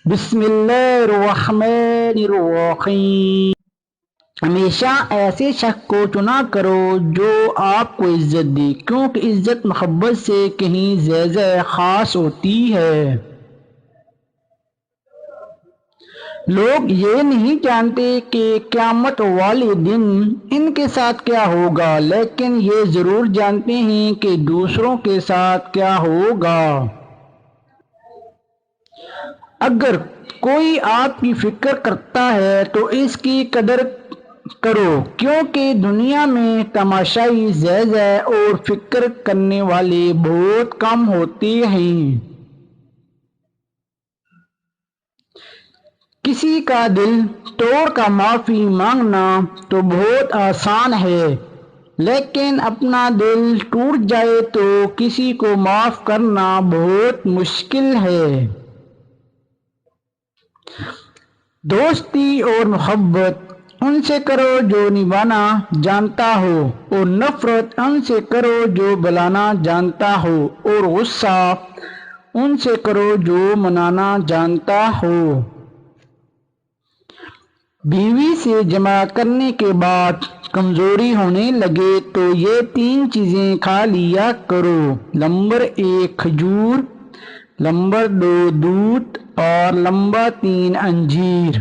بسم اللہ الرحمن الرحیم۔ ہمیشہ ایسے شخص کو چنا کرو جو آپ کو عزت دے، کیونکہ عزت محبت سے کہیں زیادہ خاص ہوتی ہے۔ لوگ یہ نہیں جانتے کہ قیامت والے دن ان کے ساتھ کیا ہوگا، لیکن یہ ضرور جانتے ہیں کہ دوسروں کے ساتھ کیا ہوگا۔ اگر کوئی آپ کی فکر کرتا ہے تو اس کی قدر کرو، کیونکہ دنیا میں تماشائی زیادہ اور فکر کرنے والے بہت کم ہوتے ہیں۔ کسی کا دل توڑ کر معافی مانگنا تو بہت آسان ہے، لیکن اپنا دل ٹوٹ جائے تو کسی کو معاف کرنا بہت مشکل ہے۔ دوستی اور محبت ان سے کرو جو نبھانا جانتا ہو، اور نفرت ان سے کرو جو بلانا جانتا ہو، اور غصہ ان سے کرو جو منانا جانتا ہو۔ بیوی سے جمع کرنے کے بعد کمزوری ہونے لگے تو یہ 3 چیزیں کھا لیا کرو۔ نمبر 1 کھجور، نمبر 2 دودھ اور نمبر 3 انجیر۔